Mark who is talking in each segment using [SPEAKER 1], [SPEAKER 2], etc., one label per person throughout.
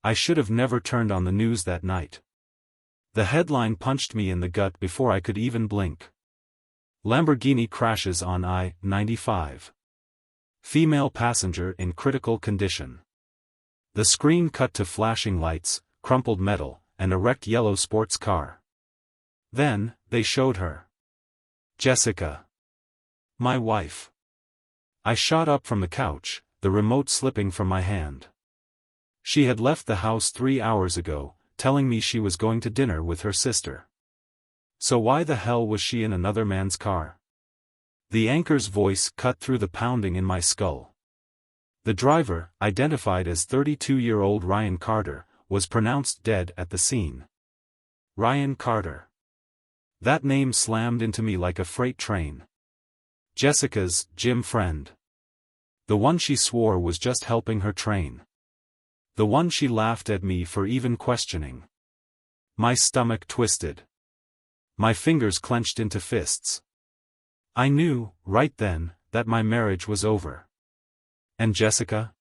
[SPEAKER 1] I should have never turned on the news that night. The headline punched me in the gut before I could even blink. Lamborghini crashes on I-95. Female passenger in critical condition. The screen cut to flashing lights, crumpled metal, and a wrecked yellow sports car. Then, they showed her. Jessica. My wife. I shot up from the couch, the remote slipping from my hand. She had left the house 3 hours ago, telling me she was going to dinner with her sister. So why the hell was she in another man's car? The anchor's voice cut through the pounding in my skull. The driver, identified as 32-year-old Ryan Carter, was pronounced dead at the scene. Ryan Carter. That name slammed into me like a freight train. Jessica's gym friend. The one she swore was just helping her train. The one she laughed at me for even questioning. My stomach twisted. My fingers clenched into fists. I knew, right then, that my marriage was over. And Jessica?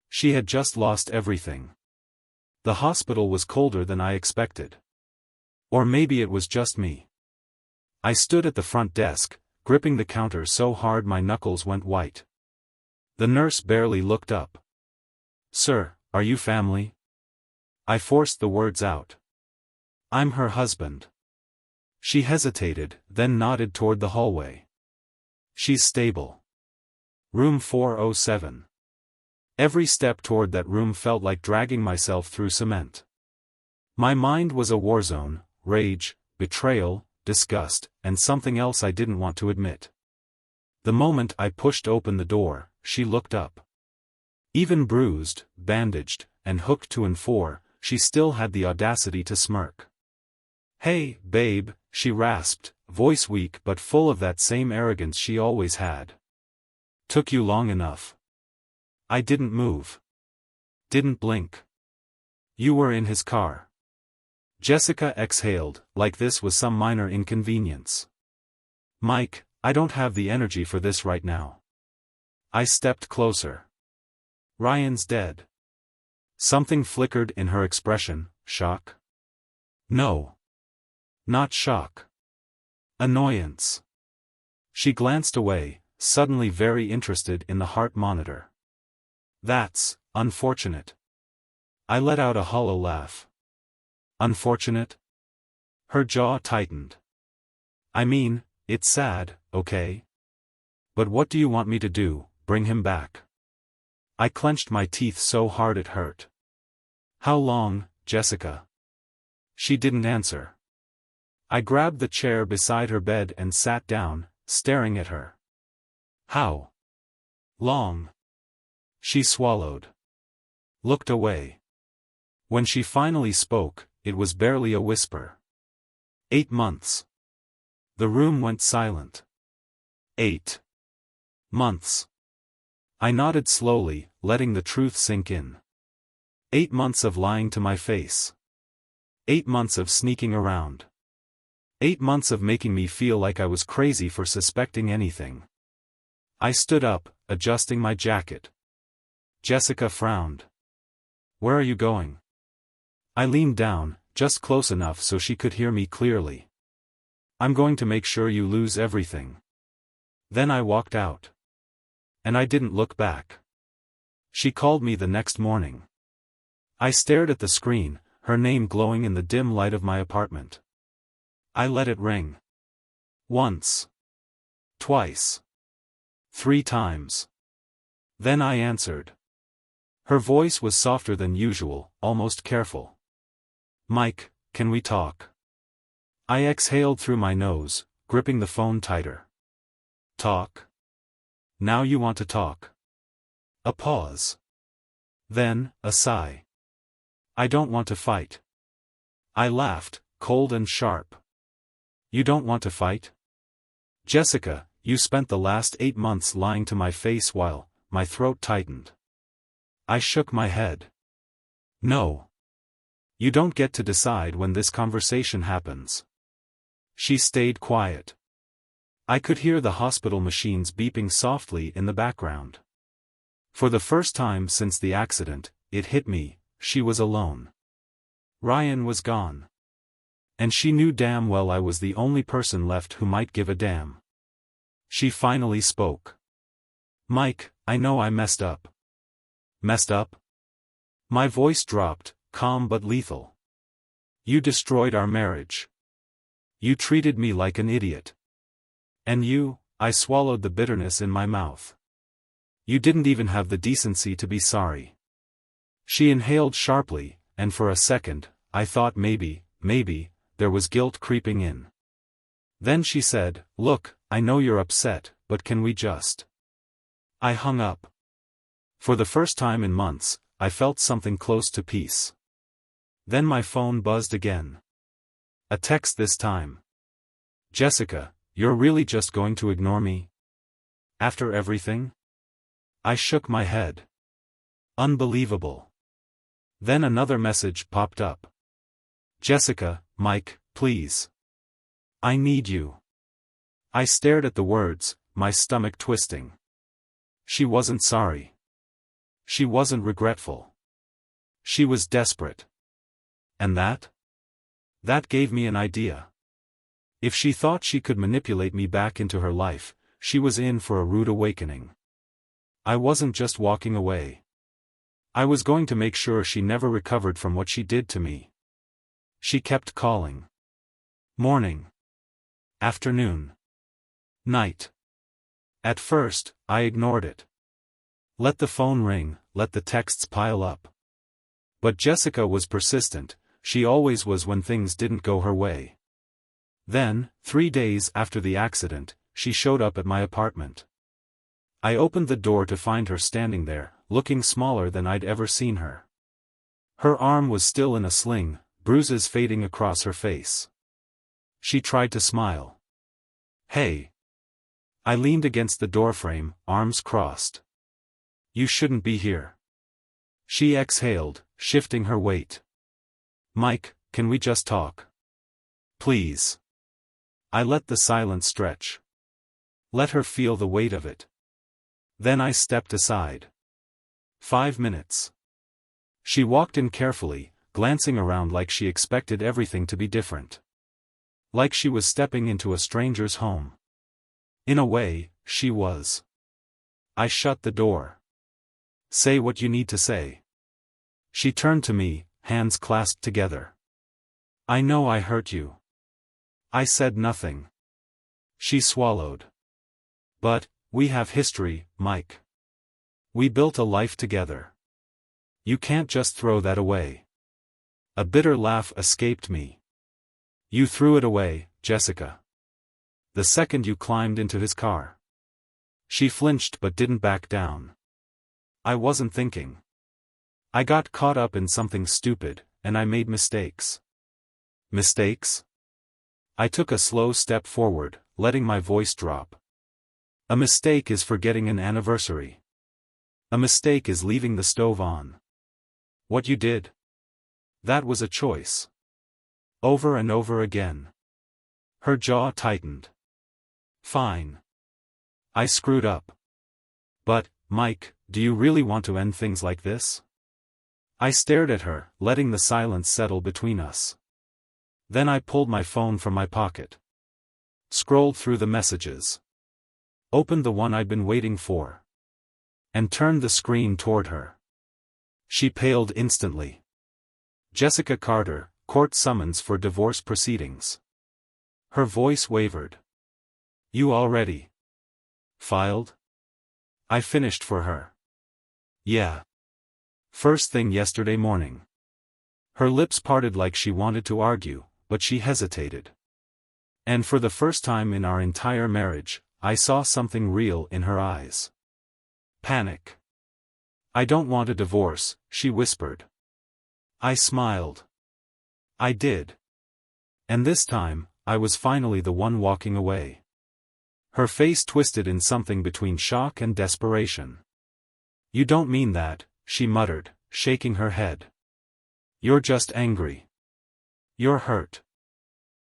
[SPEAKER 1] She had just lost everything. The hospital was colder than I expected. Or maybe it was just me. I stood at the front desk, gripping the counter so hard my knuckles went white. The nurse barely looked up. Sir, are you family? I forced the words out. I'm her husband. She hesitated, then nodded toward the hallway. She's stable. Room 407. Every step toward that room felt like dragging myself through cement. My mind was a war zone, rage, betrayal, disgust, and something else I didn't want to admit. The moment I pushed open the door, she looked up. Even bruised, bandaged, and hooked to and for, she still had the audacity to smirk. Hey, babe, she rasped, voice weak but full of that same arrogance she always had. Took you long enough. I didn't move. Didn't blink. You were in his car. Jessica exhaled, like this was some minor inconvenience. Mike, I don't have the energy for this right now. I stepped closer. Ryan's dead. Something flickered in her expression, shock? No. Not shock. Annoyance. She glanced away, suddenly very interested in the heart monitor. That's unfortunate. I let out a hollow laugh. Unfortunate? Her jaw tightened. I mean, it's sad, okay? But what do you want me to do, bring him back? I clenched my teeth so hard it hurt. How long, Jessica? She didn't answer. I grabbed the chair beside her bed and sat down, staring at her. How long? She swallowed. Looked away. When she finally spoke, it was barely a whisper. 8 months. The room went silent. 8 months. I nodded slowly, letting the truth sink in. 8 months of lying to my face. 8 months of sneaking around. 8 months of making me feel like I was crazy for suspecting anything. I stood up, adjusting my jacket. Jessica frowned. Where are you going? I leaned down, just close enough so she could hear me clearly. I'm going to make sure you lose everything. Then I walked out. And I didn't look back. She called me the next morning. I stared at the screen, her name glowing in the dim light of my apartment. I let it ring. Once. Twice. 3 times. Then I answered. Her voice was softer than usual, almost careful. Mike, can we talk? I exhaled through my nose, gripping the phone tighter. Talk? Now you want to talk. A pause. Then, a sigh. I don't want to fight. I laughed, cold and sharp. You don't want to fight? Jessica, you spent the last 8 months lying to my face while my throat tightened. I shook my head. No. You don't get to decide when this conversation happens. She stayed quiet. I could hear the hospital machines beeping softly in the background. For the first time since the accident, it hit me, she was alone. Ryan was gone. And she knew damn well I was the only person left who might give a damn. She finally spoke. "Mike, I know I messed up." "Messed up?" My voice dropped, calm but lethal. "You destroyed our marriage. You treated me like an idiot. And you," I swallowed the bitterness in my mouth. "You didn't even have the decency to be sorry." She inhaled sharply, and for a second, I thought maybe, there was guilt creeping in. Then she said, "Look, I know you're upset, but can we just—" I hung up. For the first time in months, I felt something close to peace. Then my phone buzzed again. A text this time. "Jessica, you're really just going to ignore me? After everything?" I shook my head. Unbelievable. Then another message popped up. "Jessica, Mike, please. I need you." I stared at the words, my stomach twisting. She wasn't sorry. She wasn't regretful. She was desperate. And that? That gave me an idea. If she thought she could manipulate me back into her life, she was in for a rude awakening. I wasn't just walking away. I was going to make sure she never recovered from what she did to me. She kept calling. Morning. Afternoon. Night. At first, I ignored it. Let the phone ring, let the texts pile up. But Jessica was persistent, she always was when things didn't go her way. Then, 3 days after the accident, she showed up at my apartment. I opened the door to find her standing there, looking smaller than I'd ever seen her. Her arm was still in a sling, bruises fading across her face. She tried to smile. "Hey." I leaned against the doorframe, arms crossed. "You shouldn't be here." She exhaled, shifting her weight. "Mike, can we just talk? Please." I let the silence stretch. Let her feel the weight of it. Then I stepped aside. 5 minutes. She walked in carefully, glancing around like she expected everything to be different. Like she was stepping into a stranger's home. In a way, she was. I shut the door. "Say what you need to say." She turned to me, hands clasped together. "I know I hurt you." I said nothing. She swallowed. "But, we have history, Mike. We built a life together. You can't just throw that away." A bitter laugh escaped me. "You threw it away, Jessica. The second you climbed into his car." She flinched but didn't back down. "I wasn't thinking. I got caught up in something stupid, and I made mistakes." "Mistakes?" I took a slow step forward, letting my voice drop. "A mistake is forgetting an anniversary. A mistake is leaving the stove on. What you did? That was a choice. Over and over again." Her jaw tightened. "Fine. I screwed up. But, Mike, do you really want to end things like this?" I stared at her, letting the silence settle between us. Then I pulled my phone from my pocket. Scrolled through the messages. Opened the one I'd been waiting for. And turned the screen toward her. She paled instantly. "Jessica Carter, court summons for divorce proceedings." Her voice wavered. "You already filed?" I finished for her. "Yeah. First thing yesterday morning." Her lips parted like she wanted to argue, but she hesitated. And for the first time in our entire marriage, I saw something real in her eyes. Panic. "I don't want a divorce," she whispered. I smiled. I did. And this time, I was finally the one walking away. Her face twisted in something between shock and desperation. "You don't mean that," she muttered, shaking her head. "You're just angry. You're hurt.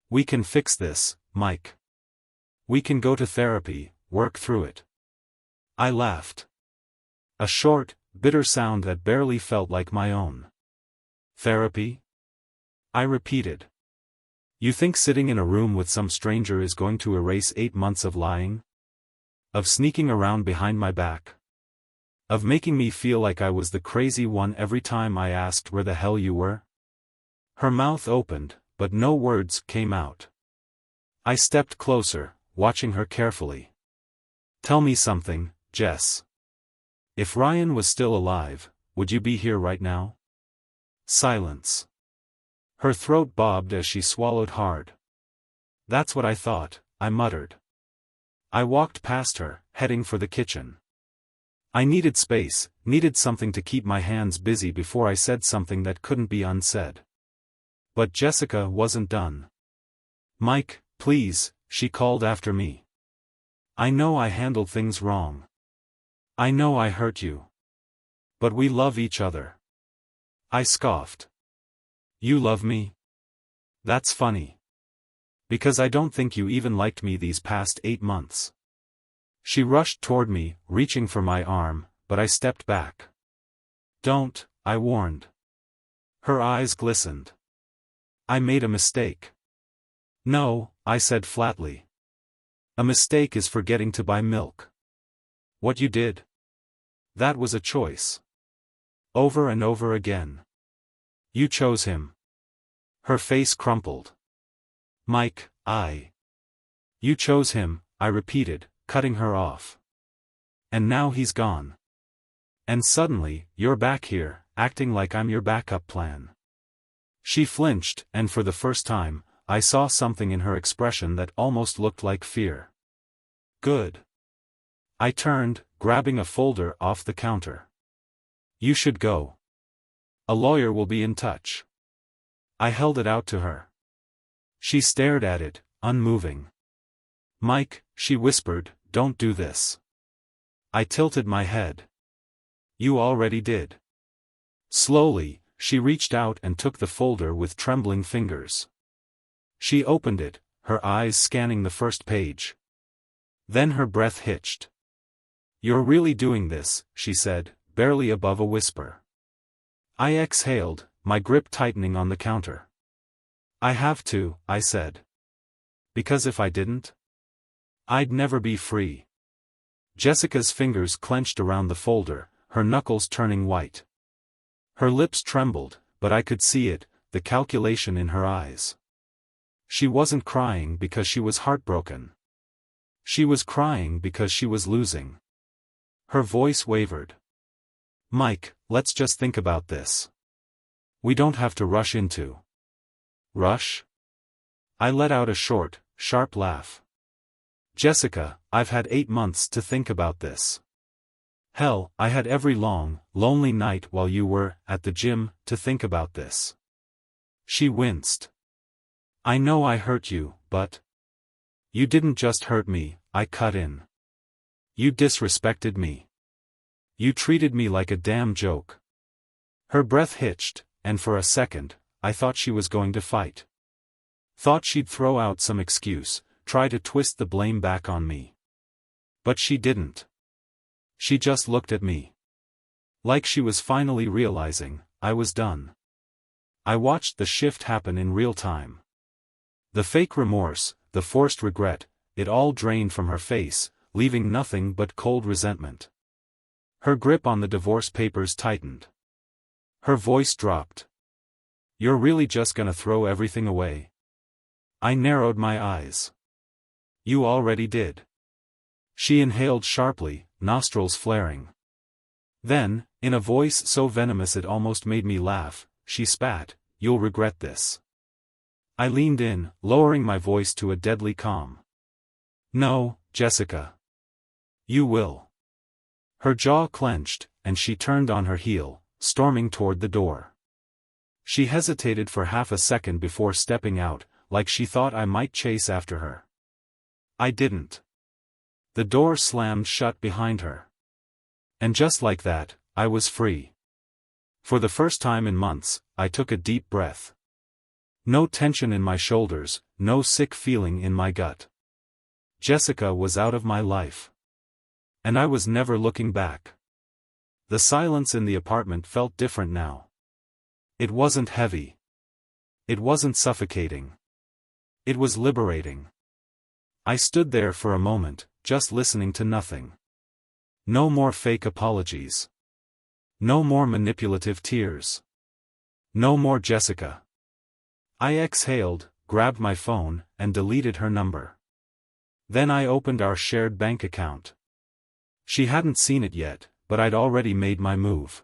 [SPEAKER 1] We can fix this, Mike. We can go to therapy, work through it." I laughed. A short, bitter sound that barely felt like my own. Therapy? I repeated. You think sitting in a room with some stranger is going to erase 8 months of lying? Of sneaking around behind my back? Of making me feel like I was the crazy one every time I asked where the hell you were? Her mouth opened, but no words came out. I stepped closer, watching her carefully. Tell me something, Jess. If Ryan was still alive, would you be here right now? Silence. Her throat bobbed as she swallowed hard. That's what I thought, I muttered. I walked past her, heading for the kitchen. I needed space, needed something to keep my hands busy before I said something that couldn't be unsaid. But Jessica wasn't done. Mike, please, she called after me. I know I handled things wrong. I know I hurt you. But we love each other. I scoffed. You love me? That's funny. Because I don't think you even liked me these past 8 months. She rushed toward me, reaching for my arm, but I stepped back. Don't, I warned. Her eyes glistened. I made a mistake. No, I said flatly. A mistake is forgetting to buy milk. What you did? That was a choice. Over and over again. You chose him. Her face crumpled. Mike, You chose him, I repeated, cutting her off. And now he's gone. And suddenly, you're back here, acting like I'm your backup plan. She flinched, and for the first time, I saw something in her expression that almost looked like fear. Good. I turned, grabbing a folder off the counter. You should go. A lawyer will be in touch. I held it out to her. She stared at it, unmoving. Mike, she whispered, don't do this. I tilted my head. You already did. Slowly, she reached out and took the folder with trembling fingers. She opened it, her eyes scanning the first page. Then her breath hitched. You're really doing this, she said, barely above a whisper. I exhaled, my grip tightening on the counter. I have to, I said. Because if I didn't, I'd never be free. Jessica's fingers clenched around the folder, her knuckles turning white. Her lips trembled, but I could see it, the calculation in her eyes. She wasn't crying because she was heartbroken. She was crying because she was losing. Her voice wavered. Mike, let's just think about this. We don't have to rush into. Rush? I let out a short, sharp laugh. Jessica, I've had 8 months to think about this. Hell, I had every long, lonely night while you were at the gym to think about this. She winced. I know I hurt you, but you didn't just hurt me, I cut in. You disrespected me. You treated me like a damn joke. Her breath hitched, and for a second, I thought she was going to fight. Thought she'd throw out some excuse, try to twist the blame back on me. But she didn't. She just looked at me. Like she was finally realizing, I was done. I watched the shift happen in real time. The fake remorse, the forced regret, it all drained from her face, leaving nothing but cold resentment. Her grip on the divorce papers tightened. Her voice dropped. You're really just gonna throw everything away? I narrowed my eyes. You already did. She inhaled sharply, nostrils flaring. Then, in a voice so venomous it almost made me laugh, she spat, You'll regret this. I leaned in, lowering my voice to a deadly calm. No, Jessica. You will. Her jaw clenched, and she turned on her heel, storming toward the door. She hesitated for half a second before stepping out, like she thought I might chase after her. I didn't. The door slammed shut behind her. And just like that, I was free. For the first time in months, I took a deep breath. No tension in my shoulders, no sick feeling in my gut. Jessica was out of my life. And I was never looking back. The silence in the apartment felt different now. It wasn't heavy. It wasn't suffocating. It was liberating. I stood there for a moment, just listening to nothing. No more fake apologies. No more manipulative tears. No more Jessica. I exhaled, grabbed my phone, and deleted her number. Then I opened our shared bank account. She hadn't seen it yet, but I'd already made my move.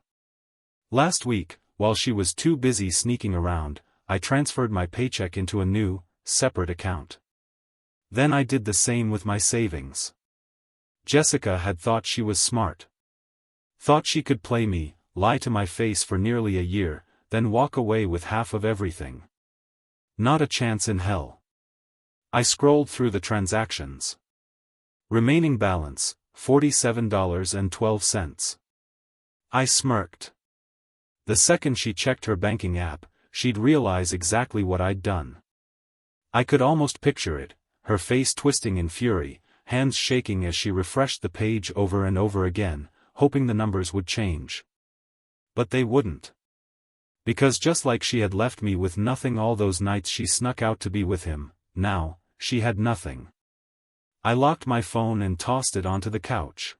[SPEAKER 1] Last week, while she was too busy sneaking around, I transferred my paycheck into a new, separate account. Then I did the same with my savings. Jessica had thought she was smart. Thought she could play me, lie to my face for nearly a year, then walk away with half of everything. Not a chance in hell. I scrolled through the transactions. Remaining balance, $47.12. I smirked. The second she checked her banking app, she'd realize exactly what I'd done. I could almost picture it, her face twisting in fury, hands shaking as she refreshed the page over and over again, hoping the numbers would change. But they wouldn't. Because just like she had left me with nothing all those nights she snuck out to be with him, now, she had nothing. I locked my phone and tossed it onto the couch.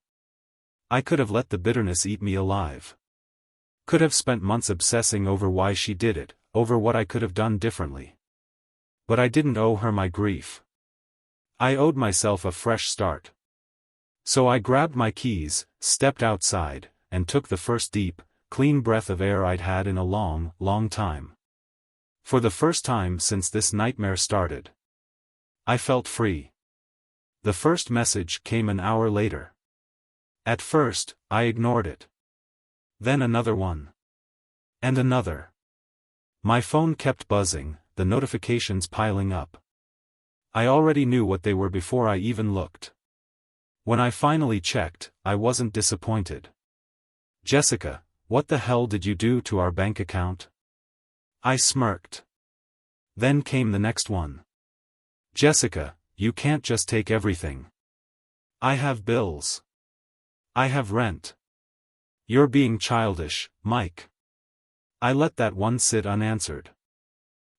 [SPEAKER 1] I could have let the bitterness eat me alive. Could have spent months obsessing over why she did it, over what I could have done differently. But I didn't owe her my grief. I owed myself a fresh start. So I grabbed my keys, stepped outside, and took the first deep, clean breath of air I'd had in a long, long time. For the first time since this nightmare started. I felt free. The first message came an hour later. At first, I ignored it. Then another one. And another. My phone kept buzzing, the notifications piling up. I already knew what they were before I even looked. When I finally checked, I wasn't disappointed. Jessica, what the hell did you do to our bank account? I smirked. Then came the next one. Jessica, you can't just take everything. I have bills. I have rent. You're being childish, Mike. I let that one sit unanswered.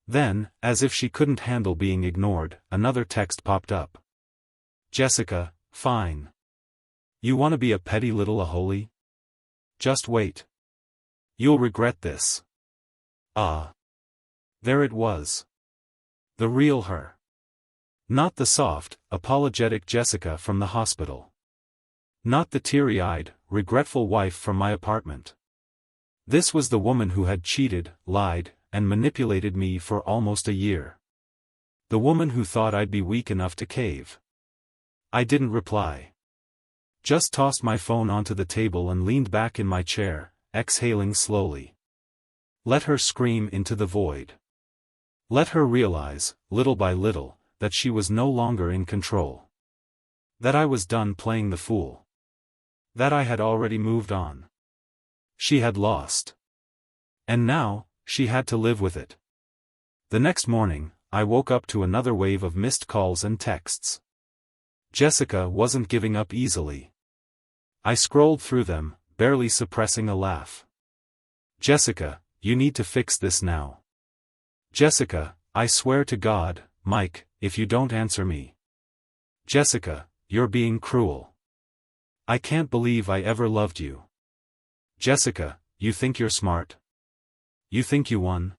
[SPEAKER 1] Then, as if she couldn't handle being ignored, another text popped up. Jessica, fine. You want to be a petty little aholy? Just wait. You'll regret this. Ah. There it was. The real her. Not the soft, apologetic Jessica from the hospital. Not the teary-eyed, regretful wife from my apartment. This was the woman who had cheated, lied, and manipulated me for almost a year. The woman who thought I'd be weak enough to cave. I didn't reply. Just tossed my phone onto the table and leaned back in my chair, exhaling slowly. Let her scream into the void. Let her realize, little by little, that she was no longer in control. That I was done playing the fool. That I had already moved on. She had lost. And now, she had to live with it. The next morning, I woke up to another wave of missed calls and texts. Jessica wasn't giving up easily. I scrolled through them, barely suppressing a laugh. Jessica, you need to fix this now. Jessica, I swear to God, Mike, if you don't answer me. Jessica, you're being cruel. I can't believe I ever loved you. Jessica, you think you're smart? You think you won?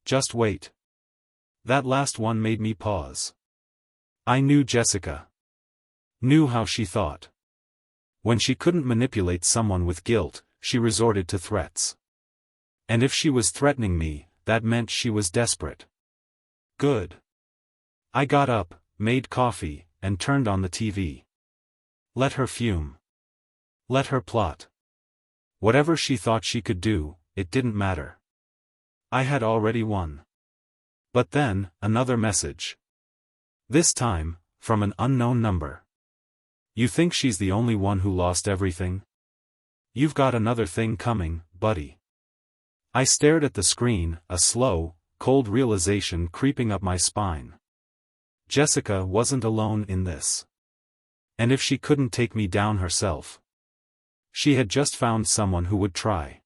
[SPEAKER 1] Just wait. That last one made me pause. I knew Jessica. Knew how she thought. When she couldn't manipulate someone with guilt, she resorted to threats. And if she was threatening me, that meant she was desperate. Good. I got up, made coffee, and turned on the TV. Let her fume. Let her plot. Whatever she thought she could do, it didn't matter. I had already won. But then, another message. This time, from an unknown number. You think she's the only one who lost everything? You've got another thing coming, buddy. I stared at the screen, a slow, cold realization creeping up my spine. Jessica wasn't alone in this. And if she couldn't take me down herself, she had just found someone who would try.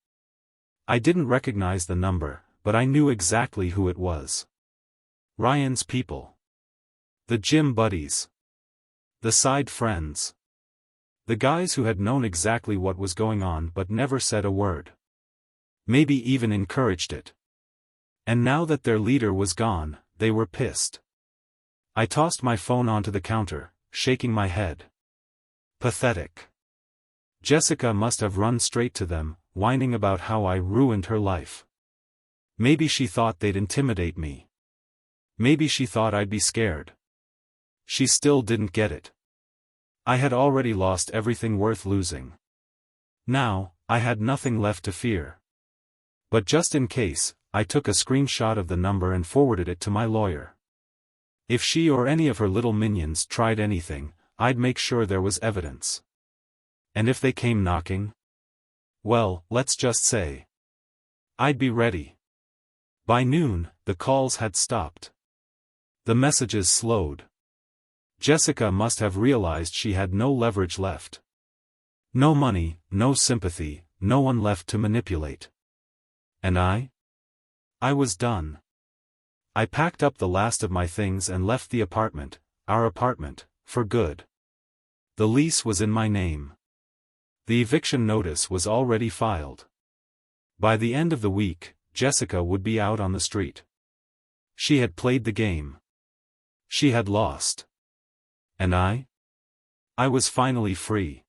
[SPEAKER 1] I didn't recognize the number, but I knew exactly who it was. Ryan's people. The gym buddies. The side friends. The guys who had known exactly what was going on but never said a word. Maybe even encouraged it. And now that their leader was gone, they were pissed. I tossed my phone onto the counter, shaking my head. Pathetic. Jessica must have run straight to them, whining about how I ruined her life. Maybe she thought they'd intimidate me. Maybe she thought I'd be scared. She still didn't get it. I had already lost everything worth losing. Now, I had nothing left to fear. But just in case, I took a screenshot of the number and forwarded it to my lawyer. If she or any of her little minions tried anything, I'd make sure there was evidence. And if they came knocking? Well, let's just say I'd be ready. By noon, the calls had stopped. The messages slowed. Jessica must have realized she had no leverage left. No money, no sympathy, no one left to manipulate. And I? I was done. I packed up the last of my things and left the apartment, our apartment, for good. The lease was in my name. The eviction notice was already filed. By the end of the week, Jessica would be out on the street. She had played the game. She had lost. And I? I was finally free.